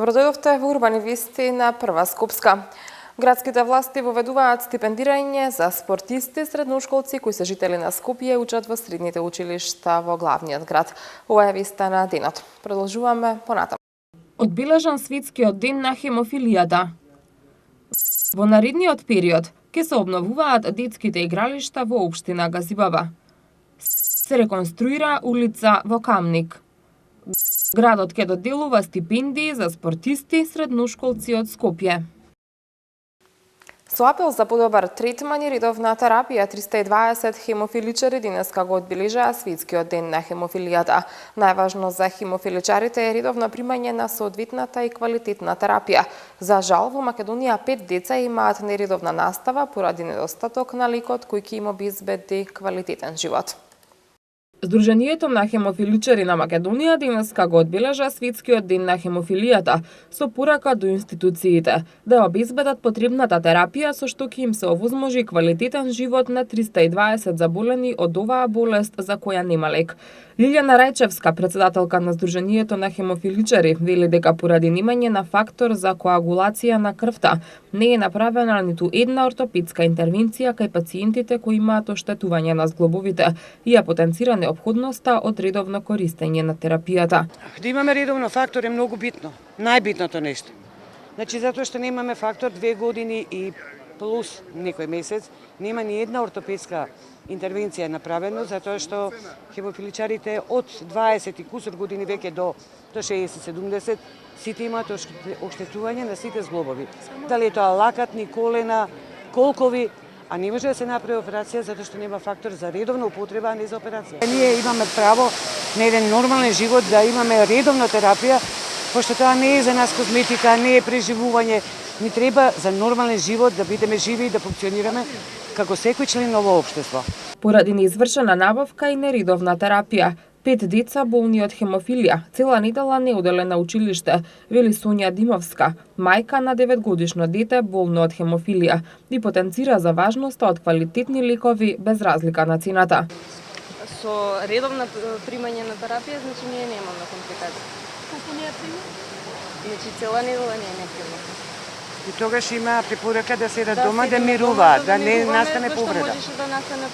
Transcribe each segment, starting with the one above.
Добродојдовте во Урбани вести на Прва Скопска. Градските власти воведуваат стипендирање за спортисти, средношколци кои се жители на Скопје и учат во средните училишта во главниот град. Ова е веста на денот. Продолжуваме понатаму. Одбележан светскиот ден на хемофилијата. Во наредниот период ќе се обновуваат детските игралишта во општина Газибаба. Се реконструира улица во Камник. Градот ќе доделува стипендии за спортисти, средношколци од Скопје. Со апел за подобар третман и редовна терапија, 320 хемофиличари денеска го одбележаа светскиот ден на хемофилијата. Најважно за хемофиличарите е редовно примање на соодветната и квалитетна терапија. За жал, во Македонија 5 деца имаат нередовна настава поради недостаток на лекот кој ќе им обезбеди квалитетен живот. Сдруженијето на хемофиличари на Македонија денеска го одбележа светскиот ден на хемофилијата со порака до институциите да обезбедат потребната терапија со што ќе им се овозможи квалитетен живот на 320 заболени од оваа болест за која нема лек. Лилјана Рајчевска, председателка на Сдруженијето на хемофиличари, вели дека поради немање на фактор за коагулација на крвта не е направена ниту една ортопедска интервенција кај пациентите кои имаат оштетување на зглобовите и ја потенцира неопходноста од редовно користење на терапијата. Да имаме редовно фактор е многу битно, најбитното нешто. Значи затоа што немаме фактор 2 години и плюс некој месец, нема ни една ортопедска интервенција направено, затоа што хемофиличарите од 20 и кусур години веќе до 60-70 сите имаат оштетување на сите зглобови. Дали е тоа лакатни, колена, колкови, а не може да се направи операција затоа што нема фактор за редовна употреба, а не за операција. Ние имаме право на еден нормален живот, да имаме редовна терапија, пошто тоа не е за нас козметика, не е преживување, ни треба за нормален живот да бидеме живи и да функционираме како секој член на овое општество. Поради неизвршена набавка и нередовна терапија, 5 деца болни од хемофилија цела недела не оделе на училиште, вели Сонја Димовска, мајка на 9-годишно дете болно од хемофилија, и потенцира за важноста од квалитетни лекови без разлика на цената. Со редовно примање на терапија, значи ние немаме компликации. Колку не е примање? Значи цела недела не е непримање. И тогаш има препорака да седат дома, да мируваат, да не настане повреда. Зашто можеше да настане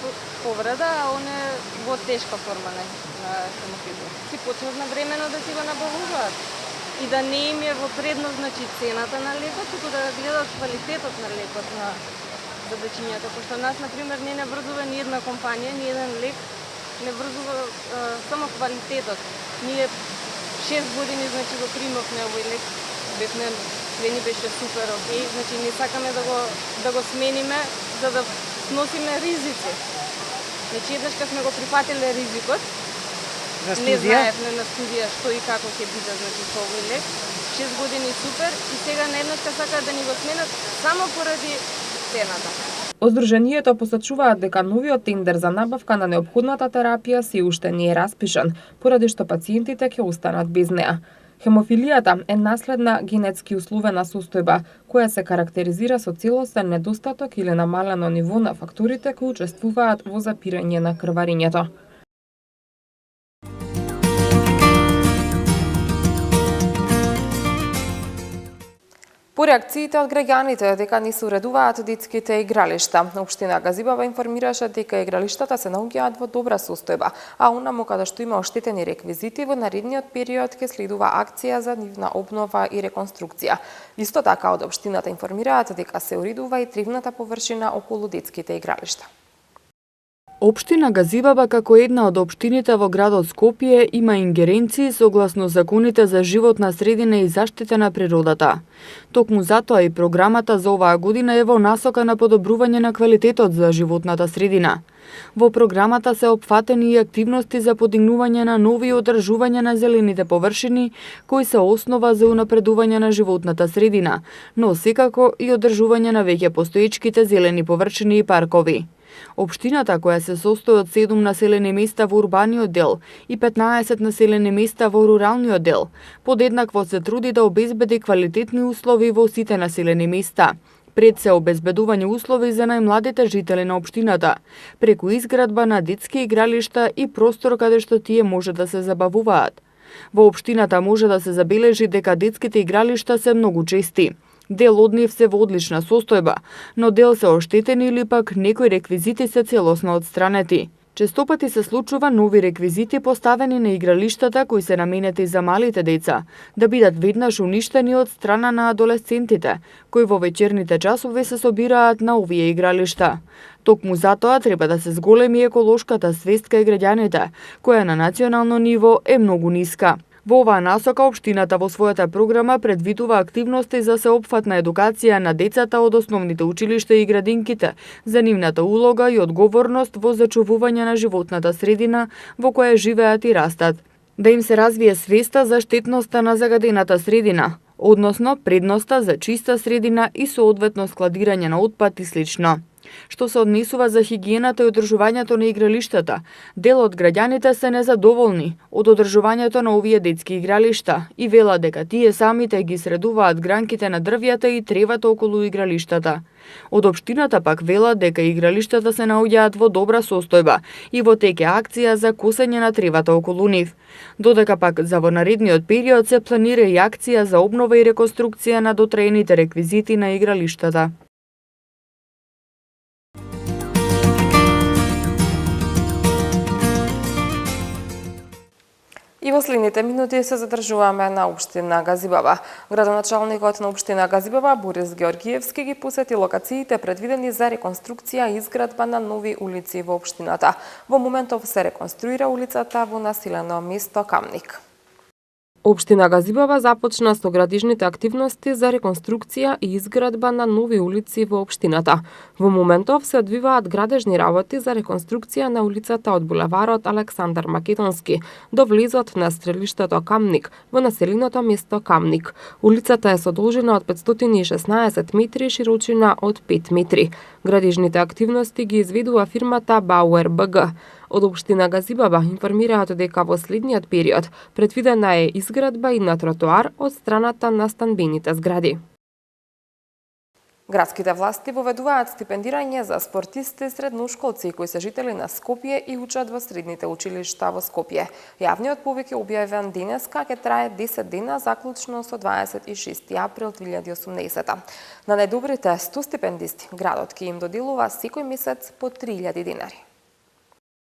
повреда, а он е во тешка форма на хемофилија. Си почнат на времено да си го набавуваат и да не им е во предност, значи, цената на лекот, туку да гледат квалитетот на лекот на задачињата, пошто нас, например, не врзува ни една компанија, ни еден лек, не врзува само квалитетот. Ние 6 години, значи, го примавме овој лек, бевме, ни беше супер, окей, значи не сакаме да го смениме за да носиме ризици. Значи еднаш кога сме го прифатиле ризикот, не знаевме на студија што и како ќе биде, значи со овој лек. 6 години супер и сега наеднаш сакаат да ни го сменат само поради цената. Од Сдруженијето посочуваат дека новиот тендер за набавка на неопходната терапија се уште не е распишан, поради што пациентите ќе останат без неа. Хемофилијата е наследна генетски условена состојба, која се карактеризира со целосен недостаток или намалено ниво на факторите кои учествуваат во запирање на крварењето. По реакциите од граѓаните дека не се уредуваат детските игралишта, општина Газибаба информираше дека игралиштата се наоѓаат во добра состојба, а онаму каде што има оштетени реквизити во наредниот период ќе следува акција за нивна обнова и реконструкција. Исто така од општината информираат дека се уредува и тревната површина околу детските игралишта. Општина Газибаба како една од општините во градот Скопје има ингеренции согласно законите за животна средина и заштита на природата. Токму затоа и програмата за оваа година е во насока на подобрување на квалитетот за животната средина. Во програмата се опфатени и активности за подигнување на нови и одржување на зелените површини, кои се основа за унапредување на животната средина, но секако и одржување на веќе постоечките зелени површини и паркови. Општината, која се состои од 7 населени места во урбаниот дел и 15 населени места во руралниот дел, подеднакво се труди да обезбеди квалитетни услови во сите населени места. Пред се обезбедување услови за најмладите жители на општината, преку изградба на детски игралишта и простор каде што тие може да се забавуваат. Во општината може да се забележи дека детските игралишта се многу чести. Дел од нив се во одлична состојба, но дел се оштетени или пак некои реквизити се целосно отстранети. Честопати се случува нови реквизити поставени на игралиштата кои се наменети за малите деца, да бидат веднаш уништени од страна на адолесцентите, кои во вечерните часови се собираат на овие игралишта. Токму затоа треба да се зголеми еколошката свест кај граѓаните, која на национално ниво е многу ниска. Во оваа насока, општината во својата програма предвидува активности за сеопфатна едукација на децата од основните училишта и градинките, за нивната улога и одговорност во зачувување на животната средина во која живеат и растат. Да им се развие свеста за штетноста на загадената средина, односно предноста за чиста средина и соодветно складирање на отпад и слично. Што се однесува за хигиената и одржувањето на игралиштата, дел од граѓаните се незадоволни од одржувањето на овие детски игралишта и велат дека тие самите ги средуваат гранките на дрвјата и тревата околу игралиштата. Од општината пак велат дека игралиштата се наоѓаат во добра состојба и во теке акција за косење на тревата околу нив. Додека пак за во наредниот период се планира и акција за обнова и реконструкција на дотраените реквизити на игралиштата. И во следните минути се задржуваме на општина Газибаба. Градоначалникот на општина Газибаба, Борис Георгиевски, ги посети локациите предвидени за реконструкција и изградба на нови улици во општината. Во моментов се реконструира улицата во населено место Камник. Општина Газибаба започна со градижните активности за реконструкција и изградба на нови улици во општината. Во моментов се одвиваат градежни работи за реконструкција на улицата од булеварот Александар Македонски до влезот на стрелиштето Камник во населеното место Камник. Улицата е со должина од 516 метри и широчина од 5 метри. Градежните активности ги изведува фирмата Бауер БГ. Од општина Газибаба информираат дека во следниот период предвидена е изградба и на тротоар од страната на станбените згради. Градските власти воведуваат стипендирање за спортисти и средношколци кои се жители на Скопје и учат во средните училишта во Скопје. Јавниот повик е објавен денеска, ќе трае 10 дена заклучно со 26 април 2018. На најдобрите 100 стипендисти градот ќе им доделува секој месец по 3000 денари.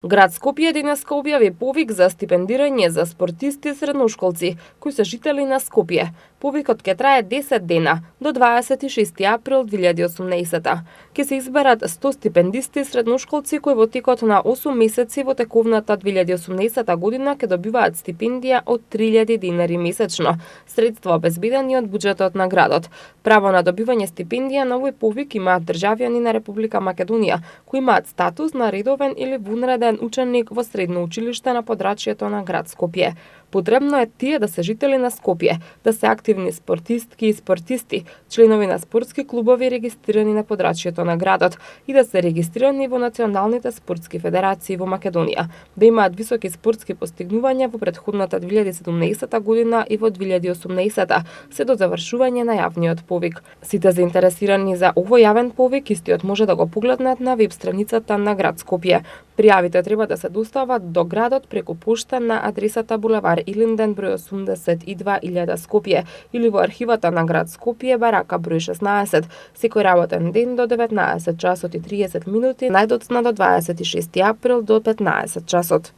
Град Скопје денеска објави повик за стипендирање за спортисти и средношколци кои се жители на Скопје. Повикот ќе трае 10 дена до 26 април 2018. Ќе се изберат 100 стипендисти и средношколци кои во текот на 8 месеци во тековната 2018 година ќе добиваат стипендија од 3000 денари месечно, средства обезбедени од буџетот на градот. Право на добивање стипендија на овој повик имаат државјани на Република Македонија кои имаат статус на редовен или вонреден ученик во средно училиште на подрачјето на град Скопје. Потребно е тие да се жители на Скопје, да се активни спортистки и спортисти, членови на спортски клубови регистрирани на подрачјето на градот и да се регистрирани во националните спортски федерации во Македонија, да имаат високи спортски постигнувања во претходната 2017 година и во 2018 се до завршување на јавниот повик. Сите заинтересирани за овој јавен повик истиот може да го погледнат на веб страницата на град Скопје. Пријавите треба да се достават до градот преку пошта на адресата булевар Илинден број 82 Скопје или во архивата на град Скопје барака број 16 секој работен ден до 19 часот и 30 минути, најдоцна до 26 април до 15 часот.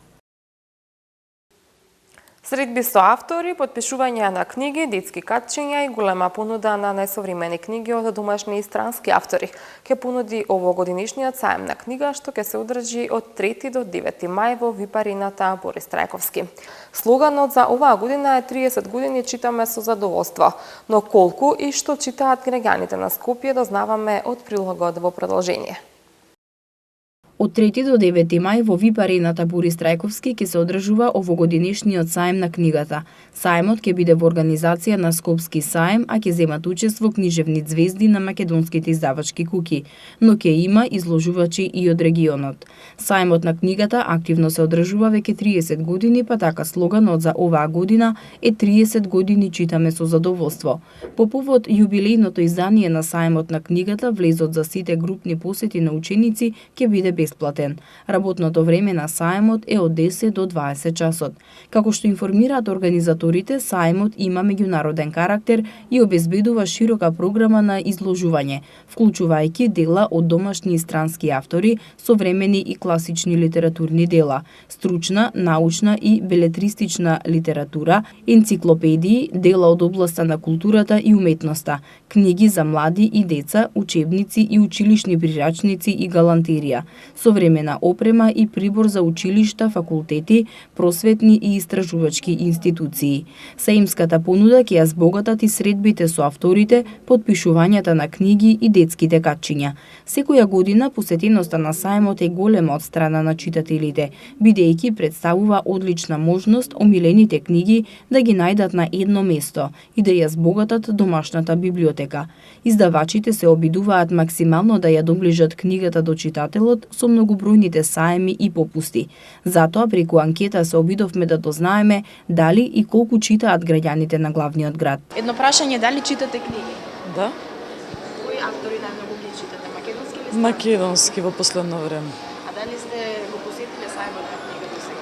Средби со автори, подпишување на книги, детски катчиња и голема понуда на најсовремени книги од домашни и странски автори ќе понуди овогодишниот саем на книга што ќе се одржи од 3 до 9 мај во випарината Борис Трајковски. Слоганот за оваа година е 30 години читаме со задоволство, но колку и што читаат граѓаните на Скопје дознаваме од прилогот во продолжение. Од 3 до 9 мај во випарината Борис Трајковски ќе се одржува овогодишниот саем на книгата. Саемот ќе биде во организација на Скопски саем, а ќе земат учество книжевни ѕвезди на македонските издавачки куќи, но ќе има изложувачи и од регионот. Саемот на книгата активно се одржува веќе 30 години, па така слоганот за оваа година е 30 години читаме со задоволство. По повод јубилејното издание на саемот на книгата, влезот за сите групни посети на ученици ќе биде бесплатен бесплатен. Работното време на сајмот е од 10 до 20 часот. Како што информираат организаторите, сајмот има меѓународен карактер и обезбедува широка програма на изложување, вклучувајќи дела од домашни и странски автори, современи и класични литературни дела, стручна, научна и белетристична литература, енциклопедии, дела од областа на културата и уметноста, книги за млади и деца, учебници и училишни прирачници и галантерија, современа опрема и прибор за училишта, факултети, просветни и истражувачки институции. Саимската понуда ќе ја збогатат и средбите со авторите, подпишувањата на книги и детските катчиња. Секоја година посетеноста на сајмот е голема од страна на читателите, бидејќи представува одлична можност омилените книги да ги најдат на едно место и да ја збогатат домашната библиотека. Издавачите се обидуваат максимално да ја доближат книгата до читателот со многобројните саеми и попусти. Затоа преку анкета се обидовме да дознаеме дали и колку читаат граѓаните на главниот град. Едно прашање, дали читате книги? Да. Кои автори најмногу ги читате? Македонски или странски? Македонски во последно време. А дали сте го посетиле сајмот на книгата сега?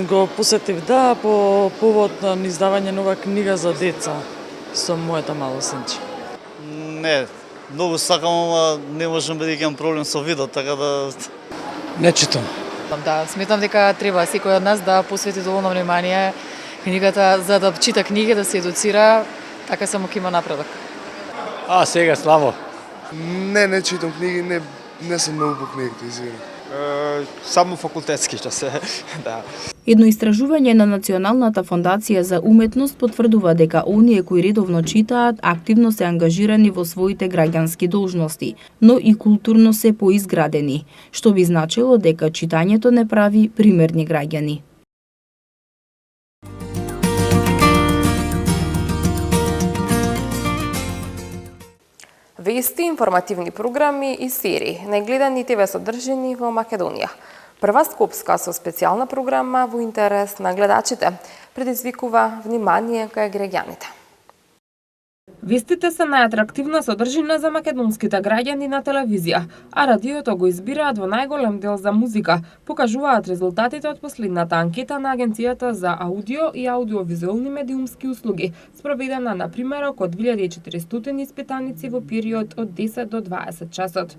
Го посетив, да, по повод на издавање нова книга за деца со моето мало синче. Не, многу сакам, ама не можам бидејќи имам проблем со видот, така да... Не читам. Да, сметам дека треба секој од нас да посвети доволно внимание книгата за да чита книги, да се едуцира, така само ќе има напредок. Сега слабо. Не читам книги, не сум многу по книгите, извини. Само факултетски што се, да. Едно истражување на Националната фондација за уметност потврдува дека оние кои редовно читаат активно се ангажирани во своите граѓански должности, но и културно се поизградени, што би значило дека читањето не прави примерни граѓани. Вести, информативни програми и серии, најгледани ТВ содржини во Македонија. Прва скопска со специјална програма во интерес на гледачите предизвикува внимание кај граѓаните. Вестите се најатрактивна содржина за македонските граѓани на телевизија, а радиото го избираат во најголем дел за музика, покажуваат резултатите од последната анкета на Агенцијата за аудио и аудиовизуелни медиумски услуги, спроведена на примерок од 2400 испитаници во период од 10 до 20 часот.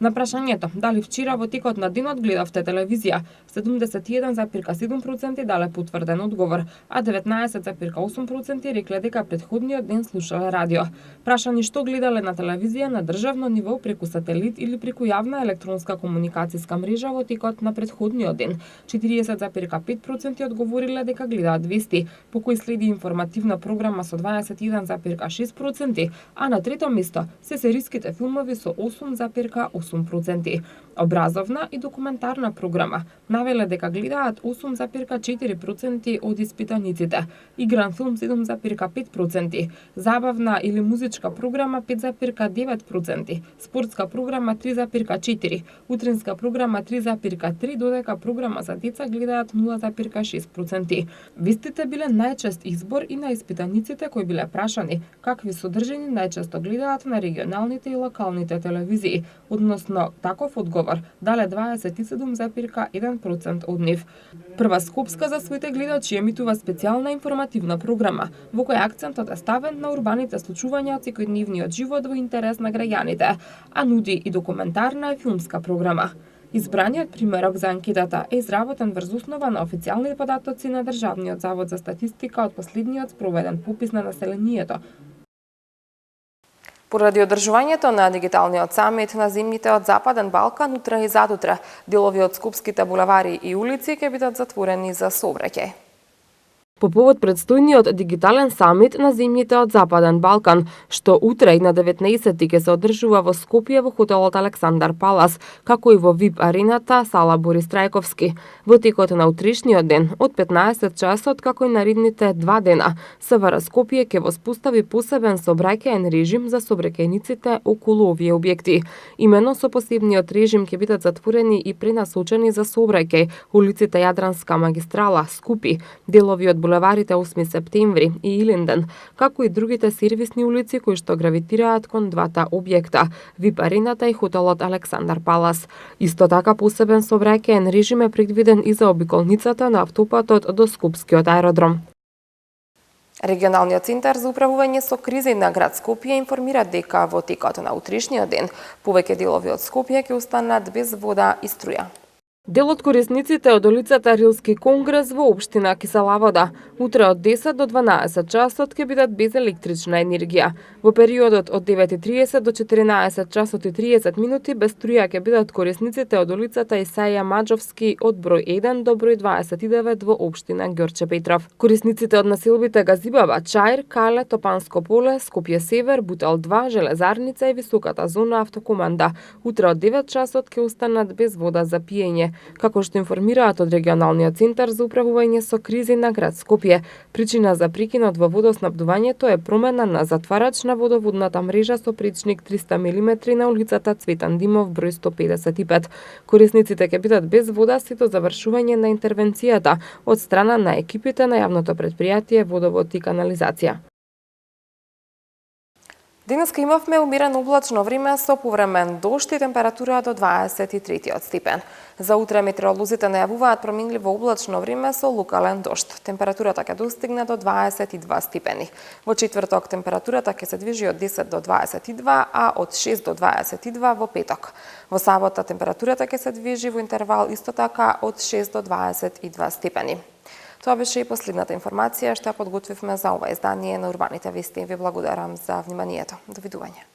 На прашањето дали вчера во текот на денот гледавте телевизија, 71,7% дале потврден одговор, а 19,8% рекле дека претходниот ден слушале радио. Прашани што гледале на телевизија на државно ниво преку сателит или преку јавна електронска комуникацијска мрежа во текот на претходниот ден, 40,5% одговориле дека гледаат вести, по кои следи информативна програма со 21,6%, а на трето место се сериските филмови со 8,8%. Образовна и документарна програма навеле дека гледаат 8,4% од испитаниците, игран филм 7,5%, забавна или музичка програма 5,9%, спортска програма 3,4%, утринска програма 3,3%, додека програма за деца гледаат 0,6%. Вестите биле најчест избор и на испитаниците кои биле прашани какви содржини најчесто гледаат на регионалните и локалните телевизии, односно таков одговор дале 27,1% од нив. Прва скопска за своите гледачи емитува специјална информативна програма, во која акцентот е ставен на урбаните случувања од секојдневниот живот во интерес на граѓаните, а нуди и документарна и филмска програма. Избраниот примерок за анкетата е изработен врз основа на официјални податоци на Државниот завод за статистика од последниот спроведен попис на населението. Поради одржувањето на дигиталниот самит на земјите од Западен Балкан, утре и задутре делови од скопските булевари и улици ќе бидат затворени за сообраќај. По повод предстојниот дигитален самит на земјите од Западен Балкан, што утре и на 19 ќе се одржува во Скопје во хотелот Александар Палас, како и во ВИП арената Сала Борис Трајковски. Во текот на утрешниот ден, од 15 часот, како и наредните 2 дена, СВР Скопје ќе воспостави посебен сообраќаен режим за сообраќајниците околу овие објекти. Имено со посебниот режим ќе бидат затворени и пренасочени за сообраќај улиците Јадранска магистрала, Скупи, делови од булеварите 8 септември и Илинден, како и другите сервисни улици кои што гравитираат кон двата објекта, ВИП арената и хотелот Александар Палас. Исто така посебен сообраќаен режим е предвиден и за обиколницата на автопатот до Скопскиот аеродром. Регионалниот центар за управување со кризи на град Скопје информира дека во текот на утрешниот ден повеќе делови од Скопје ќе останат без вода и струја. Дел од корисниците од улицата Рилски конгрес во општина Киселавода утре од 10 до 12 часот ќе бидат без електрична енергија. Во периодот од 9:30 до 14 часот и 30 минути без струја ќе бидат корисниците од улицата Исаија Маџовски од број 1 до број 29 во општина Ѓорче Петров. Корисниците од населбите Газибаба, Чаир, Кале, Топанско поле, Скопје Север, Бутел 2, Железарница и високата зона автокоманда утре од 9 часот ќе останат без вода за пиење. Како што информираат од регионалниот центар за управување со кризи на град Скопје, причина за прекинот во водоснабдувањето е промена на затварач на водоводната мрежа со пречник 300 мм на улицата Цветан Димов број 155. Корисниците ќе бидат без вода сите до завршување на интервенцијата од страна на екипите на јавното претпријатие Водовод и канализација. Денеска имавме умерено облачно време со повремен дожд и температура до 23 степен. За утре метеоролозите најавуваат променливо облачно време со локален дожд. Температурата ќе достигне до 22 степени. Во четврток температурата ќе се движи од 10 до 22, а од 6 до 22 во петок. Во сабота температурата ќе се движи во интервал исто така од 6 до 22 степени. Тоа беше и последната информација што ја подготвивме за ова издание на Урбаните вести. Ви благодарам за вниманието. Довидување.